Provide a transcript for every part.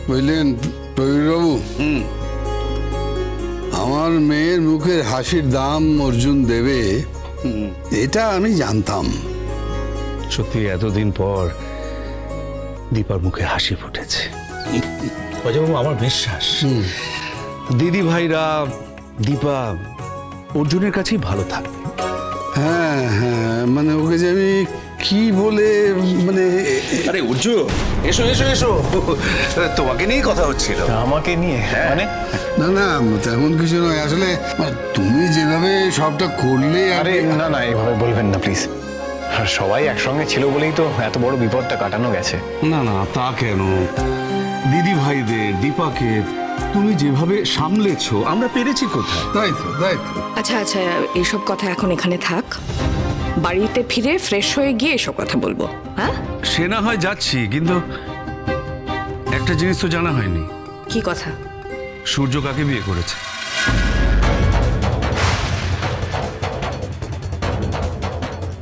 বুঝলেন প্রবীরবাবু, আমার মেয়ের মুখের হাসির দাম অর্জুন দেবে এটা আমি জানতাম। সত্যি এতদিন পর দীপার মুখে হাসি ফুটেছে। অজয়বাবু, আমার বিশ্বাস দিদি ভাইরা দীপা অর্জুনের কাছেই ভালো থাকবে। হ্যাঁ হ্যাঁ, মানে ওকে যে আমি কি বলে মানে। আরে অর্জুন, এসো এসো এসো, তোমাকে নিয়েই কথা হচ্ছিল। আমাকে নিয়ে? মানে না না, তেমন কিছু নয় আসলে। তুমি যেভাবে সবটা করলে। আরে না না, এভাবে বলবেন না প্লিজ। সবাই একসঙ্গে ছিল বলেই তো এত বড় বিপদটা কাটানো গেছে। না না, তা কেন? দিদি ভাইদের দীপাকে তুমি যেভাবে সামলেছো, আমরা পেরেছি কোথায়? তাই তো, তাই তো। আচ্ছা আচ্ছা, এইসব কথা এখন এখানে থাক। বাড়িতে ফিরে ফ্রেশ হয়ে গিয়ে এসব কথা বলবো। হ্যাঁ, সে না হয় যাচ্ছি, কিন্তু একটা জিনিস তো জানা হয়নি। কি কথা? সূর্য কাকে বিয়ে করেছে?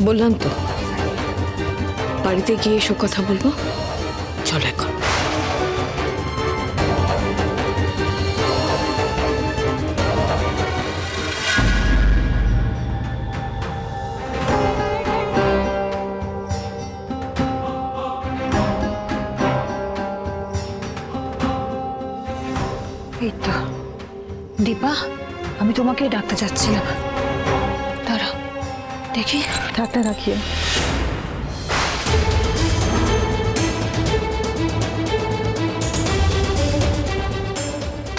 বললাম তো বাড়িতে গিয়ে এসব কথা বলবো। চলো এখন। এই তো দীপা, আমি তোমাকে ডাকতে চাচ্ছিলাম। দাঁড়াও দেখি, ডাক্তার রাখিয়ে।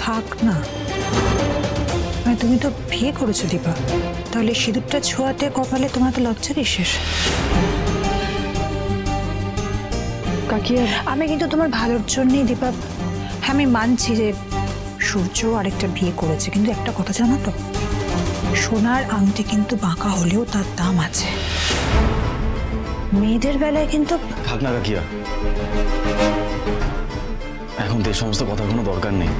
থাক না, মানে তুমি তো বিয়ে করেছো দীপা, তাহলে সিঁদুরটা ছোঁয়াতে কপালে তোমার তো লজ্জারই শেষ। কাকিয়া, আমি কিন্তু তোমার ভালোর জন্যই দীপা। হ্যাঁ, আমি মানছি যে সূর্য আরেকটা বিয়ে করেছে, কিন্তু একটা কথা জানো তো, সোনার আংটি কিন্তু বাঁকা হলেও তার দাম আছে। মেয়েদের বেলায় কিন্তু। থাক না কাকিয়া, এখন তো এই সমস্ত কথার কোনো দরকার নেই।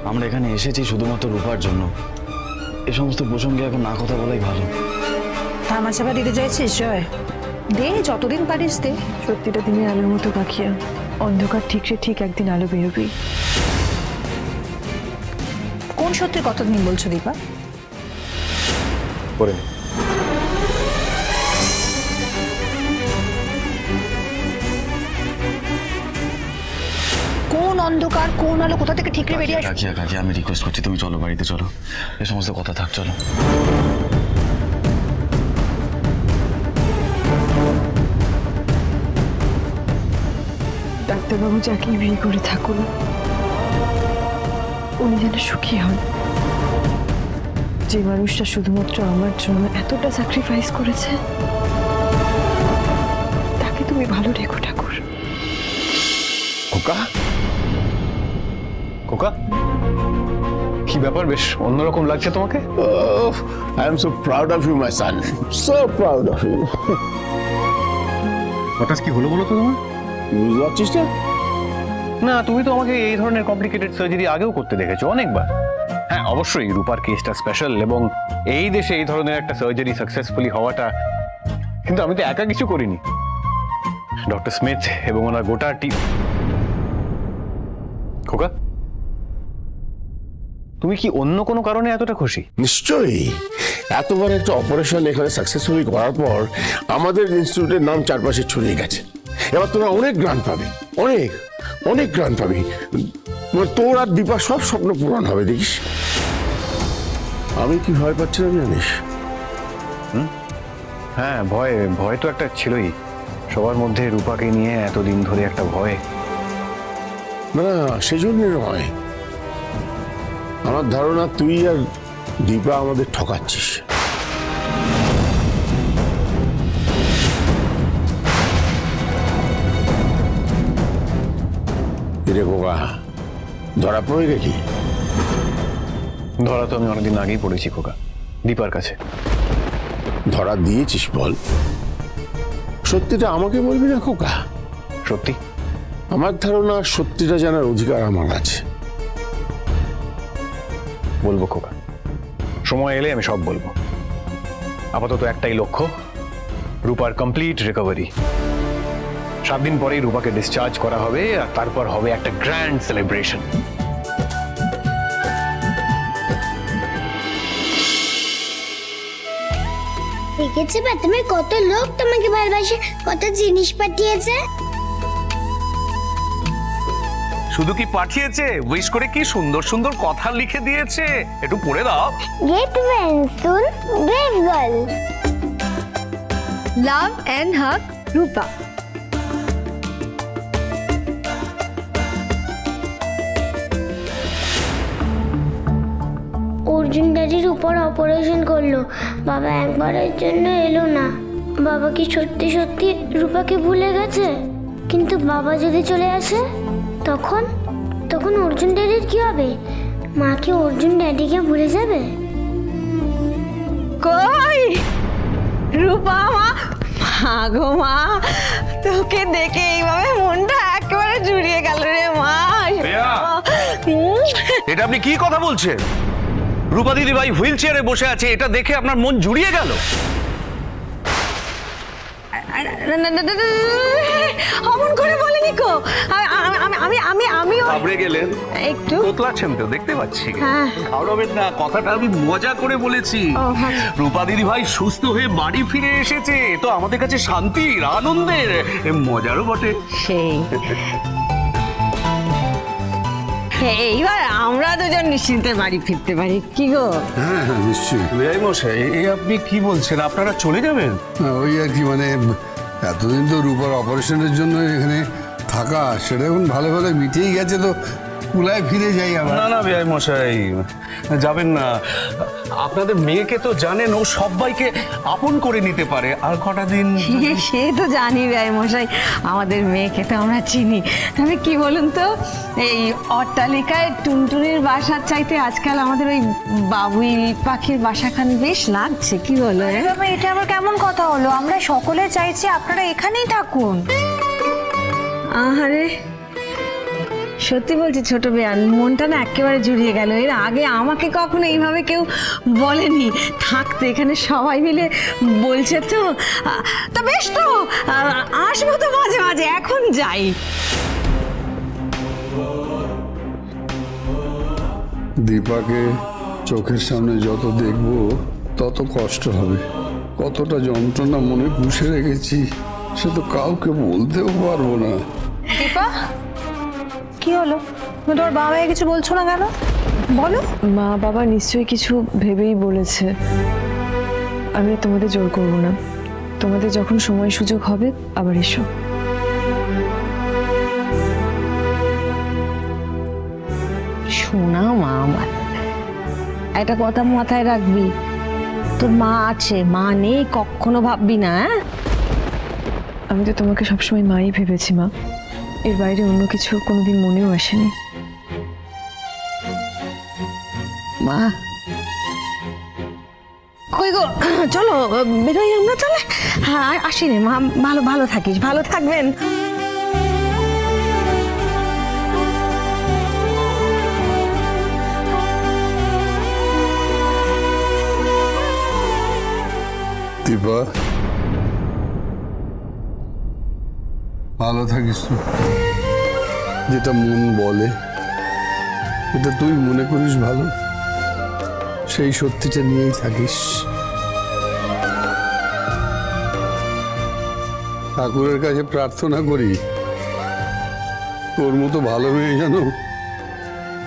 আমরা এখানে এসেছি শুধুমাত্র রূপার জন্য। এই সমস্ত প্রসঙ্গে এখন না কথা বলাই ভালো। তামাচাপা দিতে চাইছিস জয়? দে, যতদিন পারিস দে। সত্যিটা দিনের আলোর মতো কাকিয়া, অন্ধকার ঠিক সে ঠিক একদিন আলো বেরোবেই। কোন সত্যির কথা তুমি বলছো দীপা? করে কোন অন্ধকার কোন আলো কোথা থেকে ঠিকরে বেরিয়ে আসবে? কাকিয়া কাকিয়া, আমি রিকোয়েস্ট করছি, তুমি চলো, বাড়িতে চলো। এই সমস্ত কথা থাক, চলো। ডাক্তারবাবু যাকেই বিয়ে করে থাকুন, উনি যেন সুখী হন। যে মানুষটা শুধুমাত্র আমার জন্য এতটা স্যাক্রিফাইস করেছে, তাকে তুমি ভালো রেখো ঠাকুর। খোকা, খোকা, কি ব্যাপার? বেশ অন্যরকম লাগছে তোমাকে। Oh, I am so proud of you, my son. So proud of you. হঠাৎ কি হলো বলো তো তোমার? বুঝতে পারছিস না? না, তুমি তো আমাকে এই ধরনের কমপ্লিকেটেড সার্জারি আগেও করতে দেখেছো অনেকবার। হ্যাঁ, অবশ্যই রূপার কেসটা স্পেশাল, এবং এই দেশে এই ধরনের একটা সার্জারি সাকসেসফুলি হওয়াটা। কিন্তু আমি তো একা কিছু করিনি। ডক্টর স্মিথ এবং ওনার গোটা টিম। খোকা, তুমি কি অন্য কোনো কারণে এতটা খুশি? নিশ্চয়ই। এতবার একটা অপারেশন এখানে সাকসেসফুলি করার পর আমাদের ইনস্টিটিউটের নাম চারপাশে ছড়িয়ে গেছে। এবার তোমরা অনেক গ্রান্ট পাবে, অনেক অনেক গ্রান্ট পাবি। তোর আর দীপা সব স্বপ্ন পূরণ হবে, দেখিস। আমি কি ভয় পাচ্ছিলাম জানিস? হ্যাঁ, ভয় ভয় তো একটা ছিলই সবার মধ্যে, রূপাকে নিয়ে এতদিন ধরে একটা ভয়। না, সেজন্য নয়। আমার ধারণা তুই আর দীপা আমাদের ঠকাচ্ছিস। রে বাবা, ধরা পড়ে গেলি? ধরা তো আমি অনেকদিন আগেই পড়েছি খোকা, দীপার কাছে। ধরা দিয়েছিস বল? সত্যিটা আমাকে বলবি না খোকা? সত্যি? আমার ধারণা সত্যিটা জানার অধিকার আমার আছে। বলবো খোকা, সময় এলে আমি সব বলবো। আপাতত একটাই লক্ষ্য, রূপার কমপ্লিট রিকভারি। 7 দিন পরেই রূপাকে ডিসচার্জ করা হবে, আর তারপর হবে একটা গ্র্যান্ড সেলিব্রেশন। দেখেছে বা তুমি কত লোক তোমাকে ভালোবাসে, কত জিনিস পাঠিয়েছে। শুধু কি পাঠিয়েছে, উইশ করে কি সুন্দর সুন্দর কথা লিখে দিয়েছে, একটু পড়ে দাও। Get well soon, brave girl. Love and hug, Rupa. Arjun ড্যাডির উপর অপারেশন করলো, বাবা একবারের জন্য এলো না। বাবা কি সত্যি সত্যি রূপাকে ভুলে গেছে? কিন্তু বাবা যদি চলে আসে তখন তখন অর্জুন ড্যাডির কি হবে? মা কি অর্জুন ড্যাডিকে ভুলে যাবে? কই রূপা মা, গো মা, তোকে দেখে এইভাবে মনটা একেবারে জুড়িয়ে গেল রে মা। এটা আপনি কি কথা বলছেন? রূপা দিদি ভাই হুইল চেয়ারে বসে আছে, এটা দেখে আপনার মন জুড়িয়ে গেল? অমন করে বলেনি কো, আমিও ঘাবড়ে গেলেন একটু। তোতলাচ্ছেন তো, দেখতে পাচ্ছি। হ্যাঁ। ঘাবড়াবেন না, কথাটা আমি মজা করে বলেছি। রূপা দিদি ভাই সুস্থ হয়ে বাড়ি ফিরে এসেছে, তো আমাদের কাছে শান্তির, আনন্দের, মজারও বটে। সেই এইবার আমরা দুজন নিশ্চিন্তে বাড়ি ফিরতে পারি, কি গো? হ্যাঁ হ্যাঁ নিশ্চয়ই। বেআই মশাই, এই আপনি কি বলছেন? আপনারা চলে যাবেন? ওই আর কি, মানে এতদিন তো রূপার অপারেশনের জন্য এখানে থাকা, সেটা এখন ভালো ভালো মিটেই গেছে, তো কুলায় ফিরে যাই আবার। না না বেআই মশাই, যাবেন না। আপনাদের মেয়েকে তো জানেন, ও সবাইকে আপন করে নিতে পারে। আর কটা দিন। সে তো জানি ভাই মশাই, আমাদের মেয়েকে তো আমরা চিনি। তবে কি বলুন তো, এই অট্টালিকায় টুনটুনির বাসার চাইতে আজকাল আমাদের ওই বাবুই পাখির বাসাখান বেশ লাগছে, কি বলো? এটা আবার কেমন কথা হলো? আমরা সকলে চাইছি আপনারা এখানেই থাকুন। আহারে, সত্যি বলছি ছোট বেয়ান, মনটা না একেবারে জুড়িয়ে গেল। এর আগে আমাকে কখনো এইভাবে কেউ বলেনি। থাকতে এখানে সবাই মিলে বলছে তো, তা বেশ তো, আসবো তো মাঝে মাঝে, এখন যাই। দীপাকে চোখের সামনে যত দেখবো তত কষ্ট হবে। কতটা যন্ত্রণা মনে পুষে রেখেছি, সে তো কাউকে বলতেও পারবো না। দীপা, কি হলো? তুমি তোর বাবাকে কিছু বলছো না কেন? বলো। মা বাবা নিশ্চয়ই কিছু ভেবেই বলেছে। আমি তোমাদের জোর করবো না, তোমাদের যখন সময় সুযোগ হবে আবার এসো। শোনা মা আমার, একটা কথা মাথায় রাখবি, তোর মা আছে, মা নেই কখনো ভাববি না। আমি তো তোমাকে সবসময় মাই ভেবেছি মা, এর বাইরে অন্য কিছু কোনোদিন মনেও আসেনি। মা কই গো, চলো বেরোই আমরা, চলে। হ্যাঁ আসি রে মা, ভালো ভালো থাকিস, ভালো থাকবেন। দীপা, ভালো থাকিস তো। যেটা মন বলে, এটা তুই মনে করিস ভালো, সেই সত্যিটা নিয়েই থাকিস। ঠাকুরের কাছে প্রার্থনা করি, তোর মতো ভালো মেয়ে যেন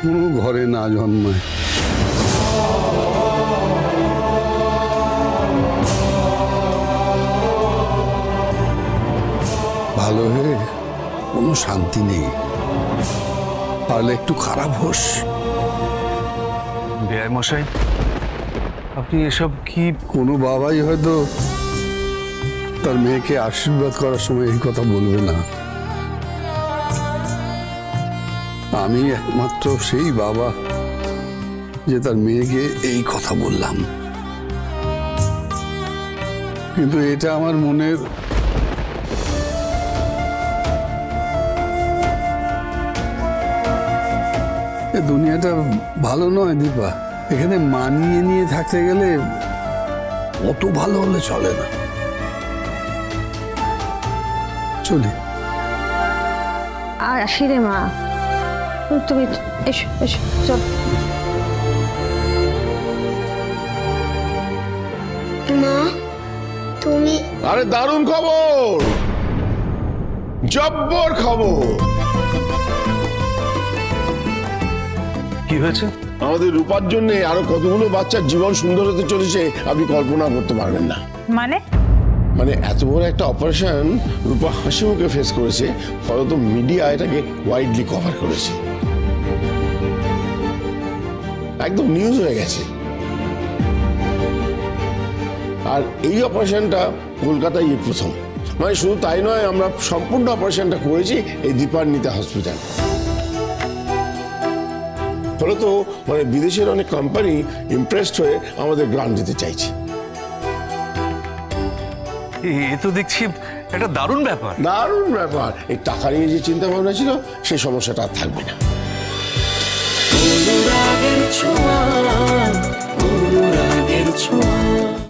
কোনো ঘরে না জন্মায়। ভালো হয়ে কোনো শান্তি নেই, পারলে একটু খারাপ হোস। বেআই মশাই, আপনি এসব কি? কোনো বাবাই হয়তো তার মেয়েকে আশীর্বাদ করার সময় এই কথা বলবে না। আমি একমাত্র সেই বাবা যে তার মেয়েকে এই কথা বললাম। কিন্তু এটা আমার মনের দুনিয়াটা ভালো নয় দীপা। এখানে মানিয়ে নিয়ে থাকতে গেলে অত ভালো হলে চলে না। চলি। আসি রে মা, তুমি এসো এসো চল। মা তুমি আরে দারুণ খবর, জব্বর খবর। কি হয়েছে? আমাদের রূপার জন্য আরো কতগুলো বাচ্চার জীবন সুন্দর হতে চলেছে আপনি কল্পনা করতে পারবেন না। মানে এত বড় একটা অপারেশন রূপা হাসি মুখে ফেস করেছে, ফলত মিডিয়া এটাকে ওয়াইডলি কভার করেছে, একদম নিউজ হয়ে গেছে। আর এই অপারেশনটা কলকাতায় এই প্রথম। মানে শুধু তাই নয়, আমরা সম্পূর্ণ অপারেশনটা করেছি এই দীপান্বিতা হসপিটাল। ফলত মানে বিদেশের অনেক কোম্পানি ইমপ্রেসড হয়ে আমাদের গ্রান্ট দিতে চাইছে। এ তো দেখছি একটা দারুণ ব্যাপার। দারুণ ব্যাপার। এই টাকা নিয়ে যে চিন্তা ভাবনা ছিল সেই সমস্যাটা আর থাকবে না।